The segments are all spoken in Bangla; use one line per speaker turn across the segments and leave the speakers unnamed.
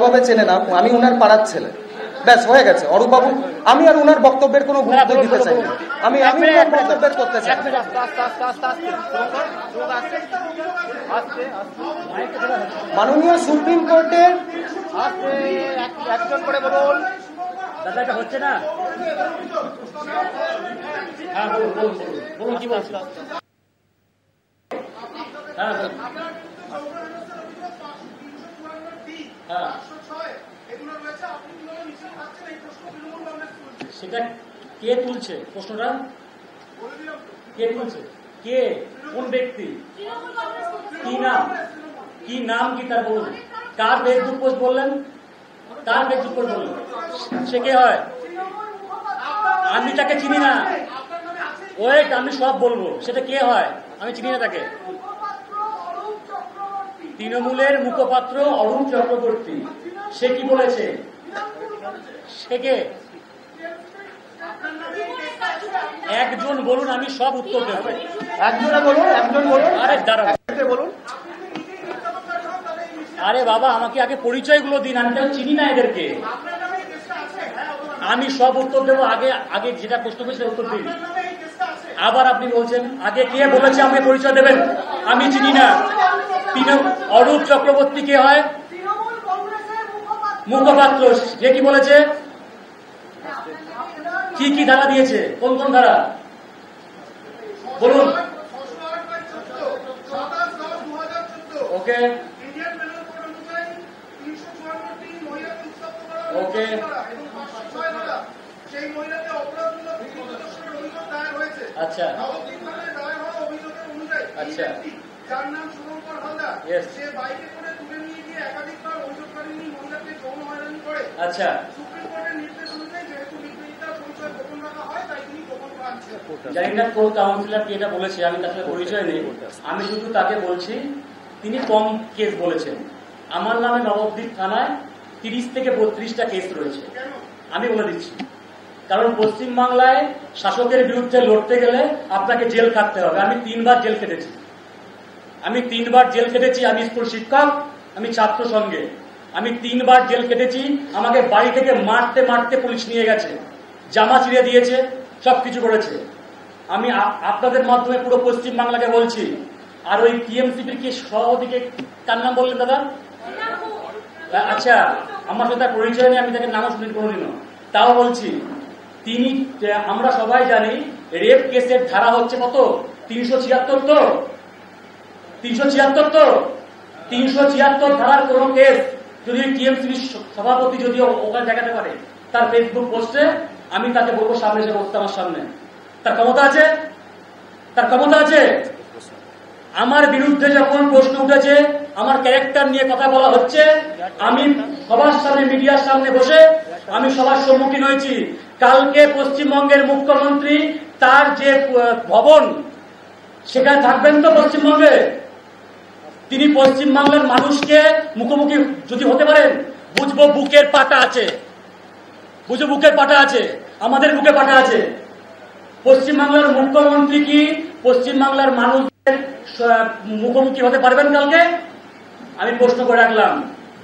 ভাবে চেনে না, আমি উনার পাড়ার ছেলে, ব্যাস হয়ে গেছে। অরূপ বাবু, আমি আর উনার বক্তব্যের কোনো গুরুত্ব দিতে চাই না, আমি উনার বক্তব্যের করতে চাই। মাননীয় সুপ্রিম কোর্টের
একজন করে বলুন দাদা, এটা হচ্ছে না। হ্যাঁ বলুন বলুন বলুন কি বলছেন। হ্যাঁ হ্যাঁ, সেটা কে তুলছে প্রশ্নটা? কে তুলছে? কে? কোন ব্যক্তি? কি নাম? কি নাম কি তার বলুন? কার ফেসবুক পোস্ট বললেন? কার ফেসবুক পোস্ট বললেন? সে কে হয়? আমি তাকে চিনি না। ওয়েট, আমি সব বলবো। সেটা কে হয়? আমি চিনি না তাকে। তৃণমূলের মুখপাত্র অরুণ চক্রবর্তী। সে কি বলেছে? সে কে? একজন বলুন, আমি সব উত্তর দেব।
একজনে বলুন, একজন বলুন।
আরে দাঁড়ান,
বলুন।
আরে বাবা, আমাকে আগে পরিচয়গুলো দিন, আমি তো চিনি না এদেরকে। আমি সব উত্তর দেবো। আগে আগে যেটা প্রশ্ন করেছে উত্তর দিন। আবার আপনি বলছেন আগে কে বলেছে আমাকে পরিচয় দেবেন? আমি চিনি না। অরূপ চক্রবর্তী কে হয়? মুখপাত্র। সে কি বলেছে? কি কি ধারা দিয়েছে? কোন কোন ধারা বলুন? ওকে ওকে আচ্ছা আচ্ছা আচ্ছা, জানি না কোন কাউন্সিলর কি এটা বলেছে, আমি তার সাথে পরিচয় নেই। আমি শুধু তাকে বলছি তিনি কম কেস বলেছেন। আমার নামে নবদ্বীপ থানায় 30 থেকে 32টা কেস রয়েছে। আমি বলে দিচ্ছি, কারণ পশ্চিমবাংলায় শাসকের বিরুদ্ধে লড়তে গেলে আপনাকে জেল কাটতে হবে। আমি 3বার জেল কেটেছি। আমি স্কুল শিক্ষক, আমি ছাত্র সঙ্গে। আমি 3বার জেল কেটেছি। আমাকে বাড়ি থেকে মারতে মারতে পুলিশ নিয়ে গেছে, জামা ছিঁড়ে দিয়েছে, সবকিছু করেছে। আমি আপনাদের মাধ্যমে পুরো পশ্চিমবাংলাকে বলছি। আর ওই টিএমসিপির কি সভাপতিকে কার নাম বললেন দাদা? আচ্ছা, আমার সাথে পরিচয় নেই, আমি তাকে নামও শুনি কোনোদিনও। তাও বলছি, তিনি, আমরা সবাই জানি রেপ কেসের ধারা হচ্ছে কত? 376 তো 376 ধারার কোন কেস যদি টিএমসিপির সভাপতি যদি ওখানে দেখাতে পারে তার ফেসবুক পোস্টে, আমি তাকে বলবো সামনে এসে বসতে আমার সামনে। তার ক্ষমতা আছে? তার ক্ষমতা আছে? আমার বিরুদ্ধে যখন প্রশ্ন উঠেছে, আমার ক্যারেক্টার নিয়ে কথা বলা হচ্ছে, আমি সবার সামনে, মিডিয়ার সামনে বসে আমি সবার সম্মুখীন হয়েছি। কালকে পশ্চিমবঙ্গের মুখ্যমন্ত্রী তার যে ভবন, সেখানে থাকবেন তো পশ্চিমবঙ্গে? তিনি পশ্চিমবাংলার মানুষকে মুখোমুখি যদি হতে পারেন, বুঝবো বুকের পাটা আছে, আমাদের বুকে পাটা আছে। পশ্চিমবাংলার মুখ্যমন্ত্রী কি পশ্চিমবাংলার মানুষের মুখোমুখি হতে পারবেন কালকে? আমি প্রশ্ন করে রাখলাম,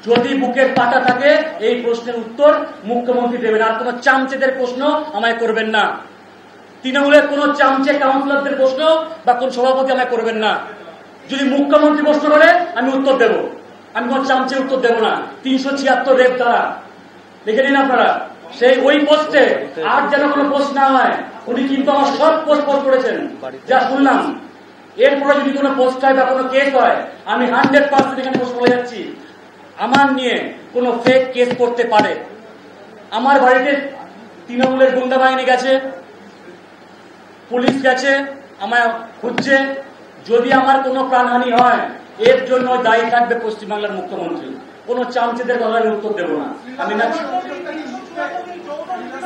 যদি বুকের পাটা থাকে এই প্রশ্নের উত্তর মুখ্যমন্ত্রী দেবেন। আর কোন চামচেদের প্রশ্ন আমায় করবেন না। তৃণমূলের কোন চামচে কাউন্সিলরদের প্রশ্ন বা কোন সভাপতি আমায় করবেন না। যদি মুখ্যমন্ত্রী প্রশ্ন করে আমি উত্তর দেব, আমি কোন চামচে উত্তর দেব না। 376 রেপ দ্বারা দেখে নিন আপনারা। সেই ওই পোস্টে আর যেন কোনো পোস্ট না হয়। উনি কিন্তু আমার সব পোস্ট করেছেন যা শুনলাম। এরপরে যদি কোনো পোস্ট হয় বা কোনো কেস হয়, আমি 100% এখানে বলে যাচ্ছি, আমার নিয়ে কোনো ফেক কেস করতে পারে। আমার বাড়িতে তৃণমূলের গুন্ডা বাহিনী গেছে, পুলিশ গেছে, আমায় খুঁজছে। যদি আমার কোনো প্রাণহানি হয়, এর জন্য দায়ী থাকবে পশ্চিমবাংলার মুখ্যমন্ত্রী। কোন চামচেদের কথার উত্তর দেব না আমি। না,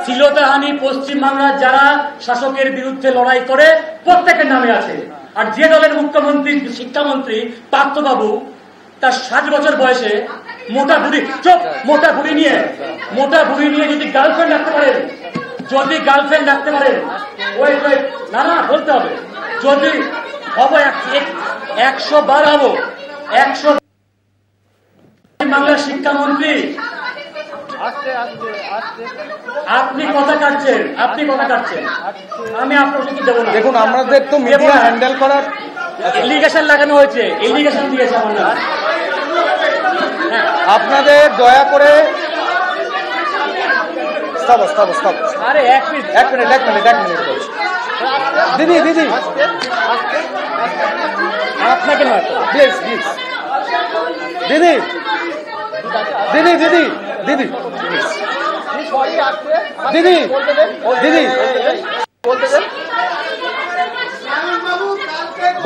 শ্লীলতাহানি পশ্চিমবাংলার যারা শাসকের বিরুদ্ধে লড়াই করে প্রত্যেকের নামে আছে। আর যে দলের মুখ্যমন্ত্রী, শিক্ষামন্ত্রী পার্থবাবু, তার 60 বছর বয়সে মোটা ভুড়ি নিয়ে যদি গার্লফ্রেন্ড রাখতে পারেন, না বলতে হবে, যদি হবো 100 বার হবো, 100 পশ্চিমবাংলার শিক্ষামন্ত্রী, আপনি কথা কাটছেন, আমি আপনার উত্তর দেবো না।
দেখুন, আমাদের তো মিডিয়া হ্যান্ডেল করার
এলিগেশন লাগানো হয়েছে, এলিগেশন দিয়েছে আমার নামে।
আপনাদের দয়া করে
আরে এক মিনিট
বলছি। দিদি
আপনাকে নয়,
প্লিজ দিদি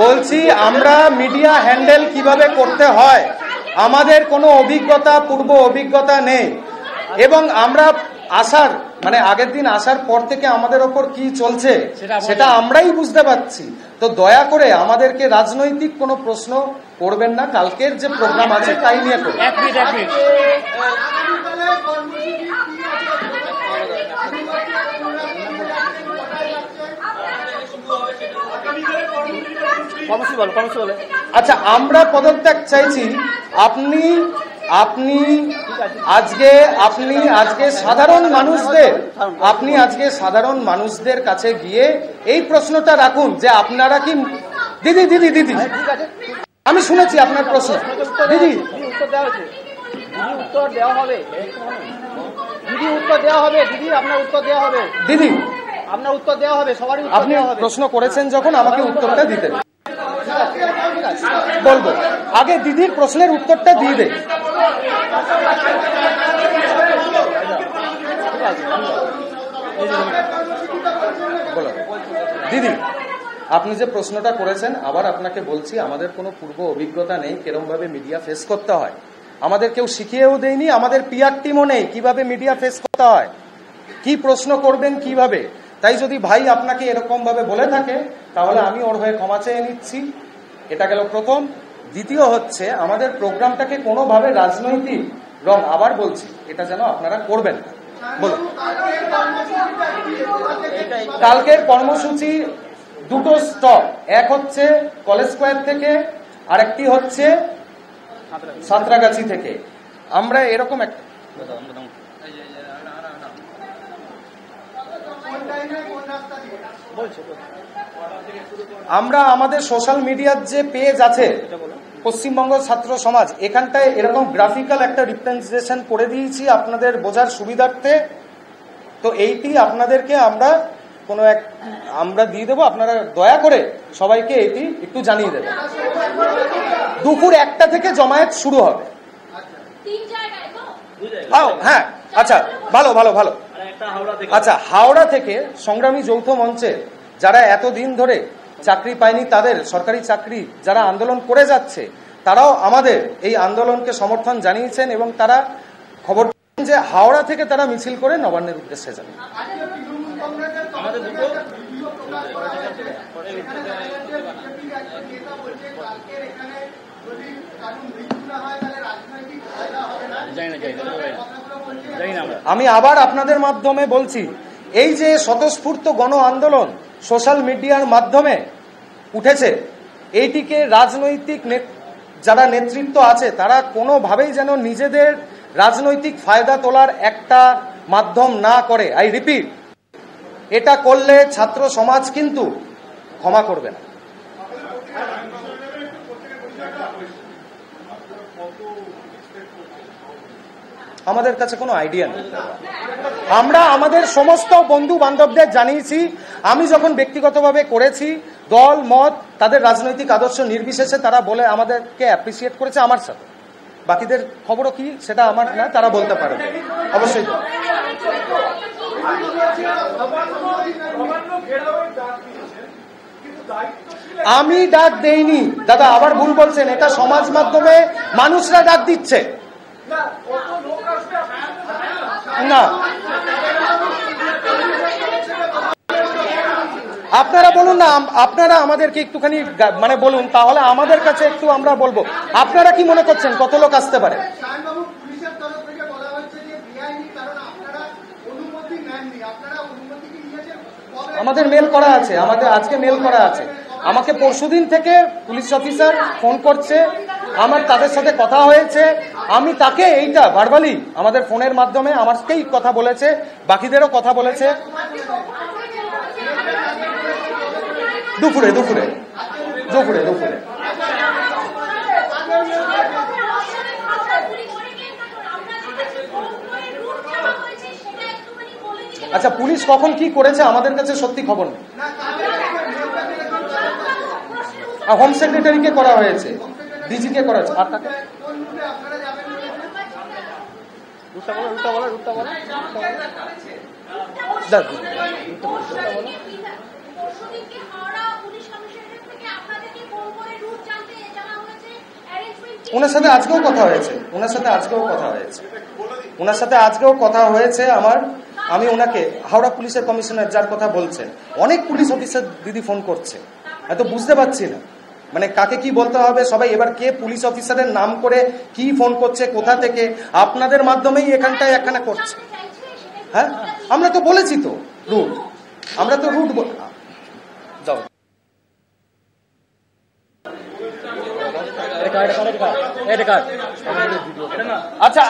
বলছি, আমরা মিডিয়া হ্যান্ডেল কিভাবে করতে হয় আমাদের কোনো পূর্ব অভিজ্ঞতা নেই, এবং আমরা আগের দিন আসার পর থেকে আমাদের ওপর কি চলছে সেটা আমরাই বুঝতে পারছি। তো দয়া করে আমাদেরকে রাজনৈতিক কোনো প্রশ্ন করবেন না, কালকের যে প্রোগ্রাম আছে তাই নিয়ে করবেন। আচ্ছা, আমরা পদত্যাগ চাইছি। আপনি আজকে সাধারণ মানুষদের কাছে গিয়ে এই প্রশ্নটা রাখুন যে আপনারা কি দিদি আমি শুনেছি আপনার প্রশ্ন। দিদি
উত্তর দেওয়া হবে, আপনার উত্তর দেওয়া হবে, সবারই
আপনি প্রশ্ন করেছেন যখন আমাকে উত্তরটা দিতে বলবো। আগে দিদির প্রশ্নের উত্তরটা দিয়ে দে। দিদি, আপনি যে প্রশ্নটা করেছেন, আবার আপনাকে বলছি, আমাদের কোনো পূর্ব অভিজ্ঞতা নেই কিরকম ভাবে মিডিয়া ফেস করতে হয়। আমাদের কেউ শিখিয়েও দেয়নি, আমাদের পিআর টিমও নেই কিভাবে মিডিয়া ফেস করতে হয়, কি প্রশ্ন করবেন কিভাবে। তাই যদি ভাই আপনাকে এরকম ভাবে বলে থাকে তাহলে আমি ওর হয়ে ক্ষমা চেয়ে নিচ্ছি। এটা গেল প্রথম। দ্বিতীয় হচ্ছে, আমাদের প্রোগ্রামটাকে কোনোভাবে রাজনৈতিক রং, আবার বলছি, এটা যেন আপনারা করবেন না। বলুন, কালকের কর্মসূচি দুটো স্টপ, এক হচ্ছে কলেজ স্কোয়ার থেকে, আরেকটি হচ্ছে সাঁতরাগাছি থেকে। আমরা এরকম একটা আমরা আমাদের সোশ্যাল মিডিয়ার যে পেজ আছে পশ্চিমবঙ্গ ছাত্র সমাজ, এখানটায় এরকম গ্রাফিক্যাল একটা রিপ্রেজেন্টেশন করে দিয়েছি আপনাদের বোঝার সুবিধার্থে। তো এইটি আপনাদেরকে আমরা দিয়ে দেবো, আপনারা দয়া করে সবাইকে এটি একটু জানিয়ে দেবেন। দুপুর 1টা থেকে জমায়েত শুরু হবে। হ্যাঁ, আচ্ছা, ভালো। আচ্ছা, হাওড়া থেকে সংগ্রামী যৌথ মঞ্চে যারা এতদিন ধরে চাকরি পায়নি, তাদের সরকারি চাকরি যারা আন্দোলন করে যাচ্ছে, তারাও আমাদের এই আন্দোলনকে সমর্থন জানিয়েছেন এবং তারা খবর যে হাওড়া থেকে তারা মিছিল করে নবান্নের উদ্দেশ্যে যাবে। আমি আবার আপনাদের মাধ্যমে বলছি, এই যে স্বতঃস্ফূর্ত গণ আন্দোলন সোশ্যাল মিডিয়ার মাধ্যমে উঠেছে, এইটিকে রাজনৈতিক যারা নেতৃত্ব আছে তারা কোনোভাবেই যেন নিজেদের রাজনৈতিক ফায়দা তোলার একটা মাধ্যম না করে। আই রিপিট, এটা করলে ছাত্র সমাজ কিন্তু ক্ষমা করবে না। আমাদের কাছে কোনো আইডিয়া নেই। আমরা আমাদের সমস্ত বন্ধু বান্ধবদের জানিয়েছি। আমি যখন ব্যক্তিগতভাবে করেছি, দল মত তাদের রাজনৈতিক আদর্শ নির্বিশেষে তারা বলে আমাদেরকে অ্যাপ্রিসিয়েট করেছে আমার সাথে। বাকিদের খবরও কি সেটা আমার না, তারা বলতে পারে অবশ্যই। আমি ডাক দেইনি দাদা, আবার ভুল বলছেন। এটা সমাজ মাধ্যমে মানুষরা ডাক দিচ্ছে না। আপনারা বলুন না, আপনারা আমাদেরকে একটুখানি বলুন, তাহলে আমাদের কাছে একটু আমরা বলবো। আপনারা কি মনে করছেন কত লোক আসতে পারে? আমাদের মেল করা আছে, আজকে মেল করা আছে। আমাকে পরশুদিন থেকে পুলিশ অফিসার ফোন করছে, আমার তাদের সাথে কথা হয়েছে। আমি তাকে এইটা ভার্বালি আমাদের ফোনের মাধ্যমে আমাকেই কথা বলেছে, বাকিদেরও কথা বলেছে। দুপুরে দুপুরে দুপুরে দুপুরে আচ্ছা, পুলিশ কখন কি করেছে আমাদের কাছে সত্যি খবর নেই। হোম সেক্রেটারিকে করা হয়েছে, ডিজিকে করা হয়েছে। আর তাকে ওনার সাথে আজকেও কথা হয়েছে, ওনার সাথে আজকেও কথা হয়েছে, ওনার সাথে আজকেও কথা হয়েছে আমার। আমি ওনাকে হাওড়া পুলিশের কমিশনার যার কথা বলছেন, অনেক পুলিশ অফিসার দিদি ফোন করছে, হয়তো বুঝতে পারছি না মানে কাকে কি বলতে হবে। সবাই এবার কে পুলিশ অফিসারের নাম করে কি ফোন করছে, কোথা থেকে, আপনাদের মাধ্যমেই এখানটায় একখানা করছে। হ্যাঁ, আমরা তো বলেছি তো রুট, আমরা তো রুট যাও। আচ্ছা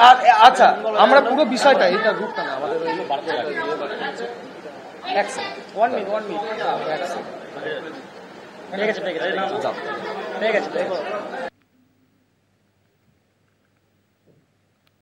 আচ্ছা, আমরা পুরো বিষয়টা এটা রুটটা না আমাদের
ঠিক আছে